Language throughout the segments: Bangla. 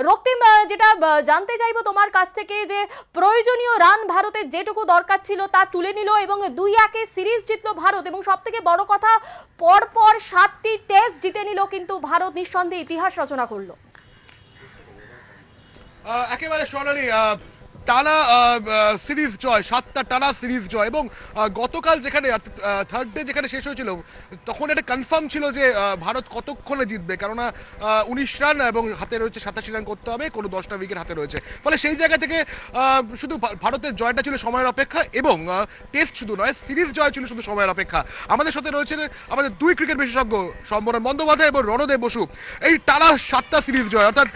রক্তিম, যেটা জানতে চাইবো তোমার কাছ থেকে যে প্রয়োজনীয় রান ভারতের যেটুকু দরকার ছিল তা তুলে নিল এবং 2-1 সিরিজ জিতলো ভারত, এবং সবথেকে বড় কথা পরপর 7টি টেস্ট জিতে নিল, কিন্তু ভারত নিঃসন্দেহে ইতিহাস রচনা করলো। একেবারে সোনালি টানা সিরিজ জয়, 7টা টানা সিরিজ জয়। এবং গতকাল যেখানে থার্ড ডে যেখানে শেষ হয়েছিল তখন এটা কনফার্ম ছিল যে ভারত কতক্ষণে জিতবে, কেননা 19 রান এবং হাতে রয়েছে 87 রান করতে হবে, কোনো 10টা উইকেট হাতে রয়েছে। ফলে সেই জায়গা থেকে শুধু ভারতের জয়টা ছিল সময়ের অপেক্ষা, এবং টেস্ট শুধু নয়, সিরিজ জয় ছিল শুধু সময়ের অপেক্ষা। আমাদের সাথে রয়েছেন আমাদের দুই ক্রিকেট বিশেষজ্ঞ সম্বরণ বন্দ্যোপাধ্যায় এবং রণদেব বসু। এই টানা 7টা সিরিজ জয়, অর্থাৎ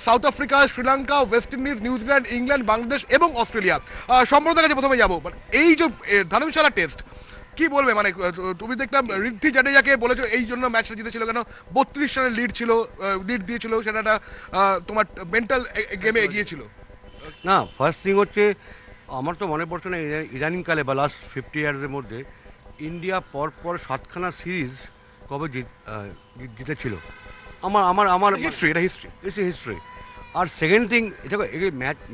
south Africa, Sri Lanka, West Indies, New Zealand, England, Bangladesh এবং অস্ট্রেলিয়া। সম্বরণের কাছে প্রথমে যাবো, এই যে ধর্মশালা টেস্ট কি বলবে? মানে তুমি দেখলাম ঋদ্ধি জাডেজাকে বলেছো এই জন্য ম্যাচটা জিতেছিল, কেন 32 রানের লিড দিয়েছিল, সেটা তোমার মেন্টাল গেমে এগিয়েছিল। না, ফার্স্ট থিং হচ্ছে আমার তো মনে পড়ছে না ইদানিংকালে বা লাস্ট 50 ইয়ার্সের মধ্যে ইন্ডিয়া পরপর 7খানা সিরিজ কবে জিতেছিল। আমার হিস্ট্রি, এটা হিস্ট্রি। আর সেকেন্ড থিং, এটা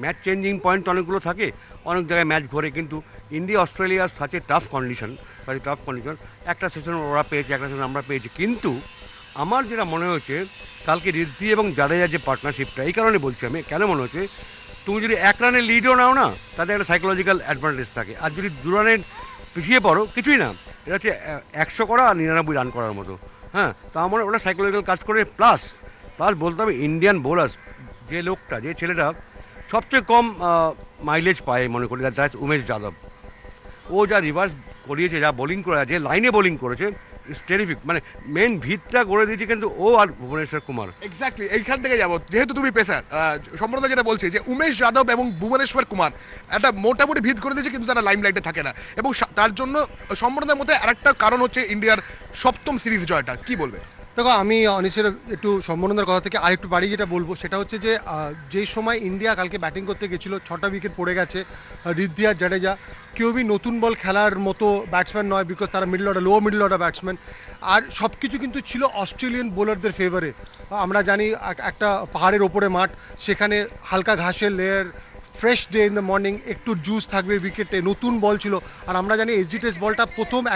ম্যাচ চেঞ্জিং পয়েন্ট অনেকগুলো থাকে, অনেক জায়গায় ম্যাচ ঘোরে, কিন্তু ইন্ডিয়া অস্ট্রেলিয়ার সাথে টাফ কন্ডিশন, একটা সেশন ওরা পেয়েছে, একটা সেশন আমরা পেয়েছি। কিন্তু আমার যেটা মনে হচ্ছে কালকে ঋদ্ধি এবং জাডেজার যে পার্টনারশিপটা, এই কারণে বলছি আমি, কেন মনে হচ্ছে তুমি যদি 1 রানের লিডও নাও না, তাতে একটা সাইকোলজিক্যাল অ্যাডভান্টেজ থাকে, আর যদি 2 রানের পিছিয়ে পড়ো কিছুই না, এটা হচ্ছে 100 করা আর 99 রান করার মতো। হ্যাঁ, তো আমার ওটা সাইকোলজিক্যাল কাজ করে। প্লাস বলতে হবে ইন্ডিয়ান বোলার্স, যে ছেলেটা সবচেয়ে কম মাইলেজ পায় মনে করি, দ্যাটস উমেশ যাদব। ও যা রিভার্স করিয়েছে, যা বোলিং করে, যে লাইনে বোলিং করেছে, ইটস টেরিফিক। মানে মেন ভিতটা করে দিয়েছে কিন্তু ও আর ভুবনেশ্বর কুমার। এক্স্যাক্টলি, এইখান থেকে যাবো, যেহেতু তুমি পেসার, সম্পূর্ণ যেটা বলছি যে উমেশ যাদব এবং ভুবনেশ্বর কুমার একটা মোটামুটি ভিত করে দিয়েছে, কিন্তু তারা লাইমলাইটে থাকে না, এবং তার জন্য সম্পূর্ণের মধ্যে আরেকটা কারণ হচ্ছে ইন্ডিয়ার 7ম সিরিজ জয়টা। কি বলবে? দেখো, আমি অনিশের একটু সম্বন্ধের কথা থেকে আরেকটু বাড়ি যেটা বলবো সেটা হচ্ছে যে যেই সময় ইন্ডিয়া কালকে ব্যাটিং করতে গেছিলো, 6টা উইকেট পড়ে গেছে। ঋদ্ধি আর জাডেজা কেউই নতুন বল খেলার মতো ব্যাটসম্যান নয়, বিকজ তারা লো মিডল অর্ডার ব্যাটসম্যান। আর সব কিছু কিন্তু ছিল অস্ট্রেলিয়ান বোলারদের ফেভারে। আমরা জানি একটা পাহাড়ের ওপরে মাঠ, সেখানে হালকা ঘাসের layer, fresh day in the morning, একটু জুস থাকবে উইকেটে, নতুন বল ছিল। আর আমরা জানি এসজি টেস্ট বলটা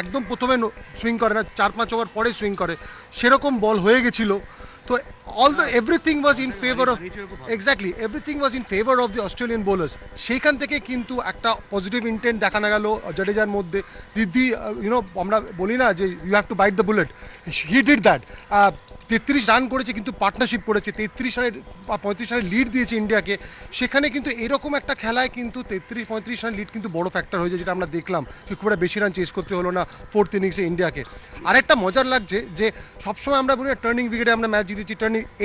একদম প্রথমে সুইং করে না, 4-5 ওভার পরে সুইং করে, সেরকম বল হয়ে গেছিলো। তো everything was in favor of the Australian bowlers. সেইখান থেকে কিন্তু একটা পজিটিভ ইন্টেন্ট দেখানো গেল জাডেজার মধ্যে। ঋদ্ধি, আমরা বলি না যে you have to bite the bullet, he did that. 33 run করেছে, কিন্তু পার্টনারশিপ করেছে, 33 রানের বা 35 রানের লিড দিয়েছে ইন্ডিয়াকে। সেখানে কিন্তু এরকম একটা খেলায় কিন্তু 33-35 রান লিড কিন্তু বড় ফ্যাক্টর হয়ে যায়, যেটা আমরা দেখলাম। খুব একটা বেশি রান চেস করতে হলো না 4th ইনিংসে ইন্ডিয়াকে। আরেকটা মজার লাগছে যে সবসময় আমরা বলি টার্নিং উইকেটে আমরা ম্যাচ জিতেছি,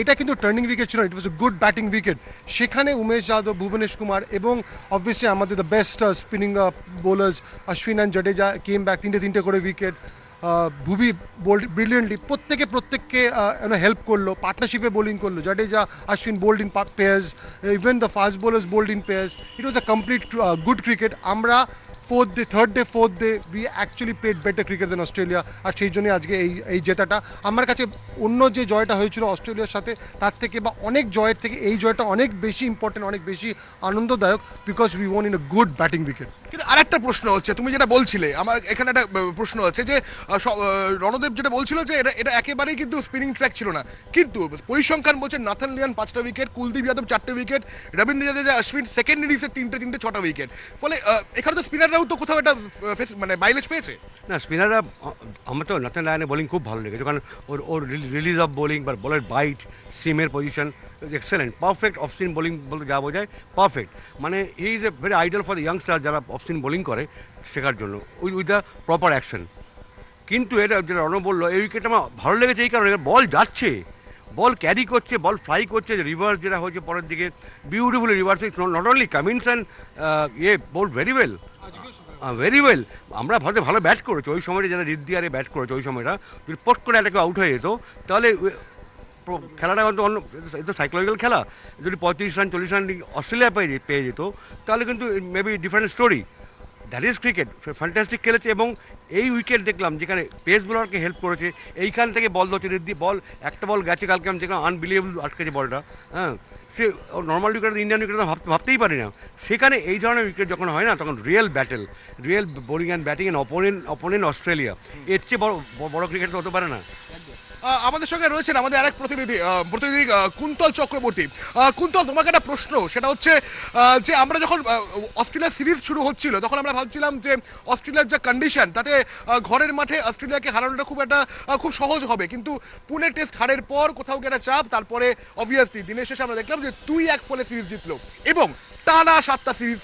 এটা কিন্তু টার্নিং উইকেট ছিল, it was a good batting wicket. সেখানে উমেশ যাদব, ভুবনেশ কুমার এবং অবভিয়াসলি আমাদের the best spinning bowlers Ashwin and Jadeja came back, 3টে করে উইকেট। ভুবি বোল্ড ব্রিলিয়েন্টলি, প্রত্যেককে হেল্প করলো, পার্টনারশিপে বোলিং করলো। Jadeja, Ashwin bowled in pairs, even the fast bowlers bowled in pairs. It was a complete good cricket. আমরা third day we actually played better cricket then Australia, আর সেই জন্যই আজকে এই জেতাটা আমার কাছে অন্য যে জয়টা হয়েছিল অস্ট্রেলিয়ার সাথে তার থেকে বা অনেক জয়ের থেকে এই জয়টা অনেক বেশি ইম্পর্টেন্ট, অনেক বেশি আনন্দদায়ক, because we want in a good batting wicket. কিন্তু আরেকটা প্রশ্ন হচ্ছে, তুমি যেটা বলছিলে, আমার এখানে একটা প্রশ্ন আছে যে রণদেব যেটা বলছিল যে এটা একেবারেই কিন্তু স্পিনিং ট্র্যাক ছিল না, কিন্তু পরিসংখ্যান বলছে নাথান লিওন 5টা উইকেট, কুলদীপ যাদব 4টে উইকেট, রবীন্দ্র জাদেজা, অশ্বিন সেকেন্ড ইনিংসে 3টে 6টা উইকেট। ফলে এখানে তো স্পিনাররাও তো কোথাও একটা মানে মাইলেজ পেয়েছে। না, স্পিনাররা, আমার তো নাথান লিওনের বোলিং খুব ভালো লেগেছে, কারণ ওর রিলিজ অফ বোলিং বা বলের বাইট, সিমের position excellent, perfect off spin bowling বলতে যা বোঝায় পারফেক্ট। মানে he is a very idol for the youngster যারা অফ স্পিন বোলিং করে শেখার জন্য, উইথ দ্য প্রপার অ্যাকশন। কিন্তু এটা যেটা রণ বললো, এই উইকেট আমার ভালো লেগেছে এই কারণে বল যাচ্ছে, বল ক্যারি করছে, বল ফ্লাই করছে, রিভার্স যেটা হয়েছে পরের দিকে beautifully reverse, not only Cummins and bowled very well. আমরা ভালো ব্যাট করেছি ওই সময়টা, যারা ঋদ্ধি আরে ব্যাট করেছে ওই সময়টা, যদি পট করে একটা আউট হয়ে যেত তাহলে খেলাটা কিন্তু অন্য, এটা সাইকোলজিক্যাল খেলা। যদি 35 রান 40 রান অস্ট্রেলিয়া পেয়ে যেত তাহলে কিন্তু maybe different story. That is cricket, fantastic খেলেছে। এবং এই উইকেট দেখলাম যেখানে পেস বোলারকে হেল্প করেছে, এইখান থেকে বল ধরছে রিদ্ধি, বল একটা বল গেছে কালকে আমি দেখলাম আনবিলিভেবল আটকেছে বলটা। হ্যাঁ, সে নর্মাল উইকেট ইন্ডিয়ান উইকেট ভাবতেই পারি না। সেখানে এই ধরনের উইকেট যখন হয় না তখন real battle, real bowling and batting and opponent Australia, এর চেয়ে বড় ক্রিকেট তো হতে পারে না। আমাদের সঙ্গে রয়েছেন আমাদের আরেক প্রতিনিধি কুন্তল চক্রবর্তী। কুন্তল, তোমাকে একটা প্রশ্ন, সেটা হচ্ছে যে আমরা যখন অস্ট্রেলিয়া সিরিজ শুরু হচ্ছিল তখন আমরা ভাবছিলাম যে অস্ট্রেলিয়ার যা কন্ডিশন তাতে ঘরের মাঠে অস্ট্রেলিয়াকে হারানোটা খুব সহজ হবে, কিন্তু পুনে টেস্ট হারের পর কোথাও গিয়ে একটা চাপ, তারপরে অবভিয়াসলি দিনের শেষে আমরা দেখলাম যে 2-1 ফলে সিরিজ জিতলো এবং টানা 7টা সিরিজ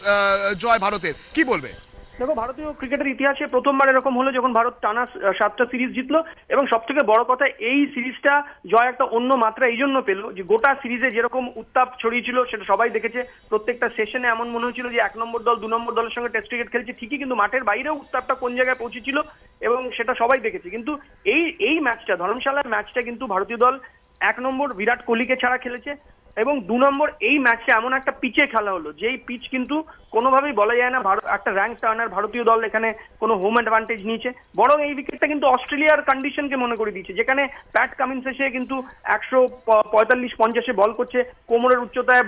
জয় ভারতের। কি বলবে? দেখো, ভারতীয় ক্রিকেটের ইতিহাসে প্রথমবার এরকম হলো যখন ভারত টানা 7টা সিরিজ জিতলো। এবং সব থেকে বড় কথা, এই সিরিজটা জয় একটা অন্য মাত্রা এই জন্য পেলো যে গোটা সিরিজে যেরকম উত্তাপ ছড়িয়েছিল সেটা সবাই দেখেছে। প্রত্যেকটা সেশনে এমন মনে হয়েছিল যে 1 নম্বর দল 2 নম্বর দলের সঙ্গে টেস্ট ক্রিকেট খেলছে ঠিকই, কিন্তু মাঠের বাইরেও উত্তাপটা কোন জায়গায় পৌঁছেছিল এবং সেটা সবাই দেখেছে। কিন্তু এই ম্যাচটা, ধর্মশালার ম্যাচটা কিন্তু ভারতীয় দল 1 নম্বর বিরাট কোহলিকে ছাড়া খেলেছে এবং 2 নম্বর এই ম্যাচে এমন একটা পিচে খেলা হলো যেই পিচ কিন্তু কোনোভাবেই বলা যায় না একটা র্যাঙ্ক টার্নার ভারতীয় দল এখানে কোনো হোম অ্যাডভান্টেজ নিয়েছে। বরং এই উইকেটটা কিন্তু অস্ট্রেলিয়ার কন্ডিশনকে মনে করে দিয়েছে, যেখানে প্যাট কামিন্স এসে কিন্তু 145-50 বল করছে, কোমরের উচ্চতায়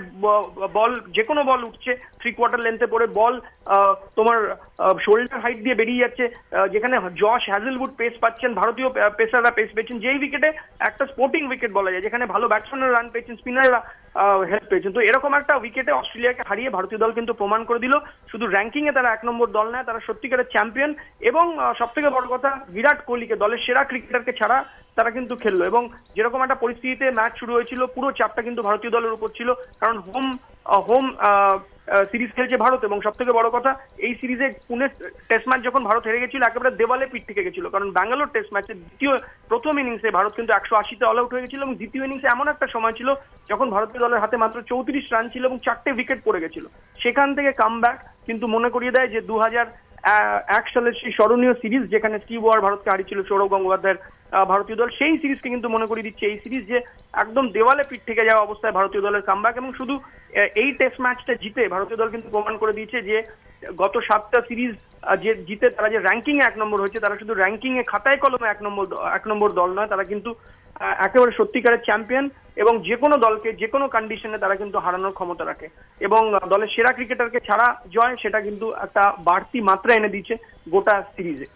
বল, যে কোনো বল উঠছে, 3/4 লেন্থে পড়ে বল তোমার শোল্ডার হাইট দিয়ে বেরিয়ে যাচ্ছে, যেখানে জশ হ্যাজেলউড পেস পাচ্ছেন, ভারতীয় পেসাররা পেস পেয়েছেন, যেই উইকেটে একটা স্পোর্টিং উইকেট বলা যায়, যেখানে ভালো ব্যাটসম্যানরা রান পেয়েছেন, স্পিনাররা হেল্প পেয়েছেন। তো এরকম একটা উইকেটে অস্ট্রেলিয়াকে হারিয়ে ভারতীয় দল কিন্তু প্রমাণ করে দিল শুধু র্যাঙ্কিং এ তারা 1 নম্বর দল নয়, তারা সত্যিকারের চ্যাম্পিয়ন। এবং সব থেকে বড় কথা, বিরাট কোহলিকে, দলের সেরা ক্রিকেটারকে ছাড়া তারা কিন্তু খেললো। এবং যেরকম একটা পরিস্থিতিতে ম্যাচ শুরু হয়েছিল, পুরো চাপটা কিন্তু ভারতীয় দলের উপর ছিল, কারণ হোম সিরিজ খেলছে ভারত। এবং সব থেকে বড় কথা, এই সিরিজে পুনে টেস্ট ম্যাচ যখন ভারত হেরে গেছিল একেবারে দেওয়ালে পিঠ থেকে গেছিল, কারণ ব্যাঙ্গালোর টেস্ট ম্যাচের প্রথম ইনিংসে ভারত কিন্তু 180তে অল আউট হয়ে গেছিল এবং দ্বিতীয় ইনিংসে এমন একটা সময় ছিল যখন ভারতীয় দলের হাতে মাত্র 34 রান ছিল এবং 4টে উইকেট পড়ে গেছিল। সেখান থেকে কামব্যাক কিন্তু মনে করিয়ে দেয় যে 2001 সালের সেই স্মরণীয় সিরিজ যেখানে স্টিভ ওয়ার ভারতকে হারিয়েছিল সৌরভ গঙ্গোপাধ্যায়ের ভারতীয় দল, সেই সিরিজকে কিন্তু মনে করিয়ে দিচ্ছে এই সিরিজ যে একদম দেওয়ালে পিঠ থেকে যাওয়া অবস্থায় ভারতীয় দলের কামব্যাক। এবং শুধু এই টেস্ট ম্যাচটা জিতে ভারতীয় দল কিন্তু প্রমাণ করে দিয়েছে যে গত 7টা সিরিজ যে জিতে তারা যে র্যাঙ্কিং এ 1 নম্বর হয়েছে, তারা শুধু র্যাঙ্কিং এ খাতায় কলমে 1 নম্বর দল নয়, তারা কিন্তু একেবারে সত্যিকারের চ্যাম্পিয়ন এবং যে কোনো দলকে যে কোনো কন্ডিশনে তারা কিন্তু হারানোর ক্ষমতা রাখে। এবং দলের সেরা ক্রিকেটারকে ছাড়া জয়, সেটা কিন্তু একটা বাড়তি মাত্রা এনে দিচ্ছে গোটা সিরিজে।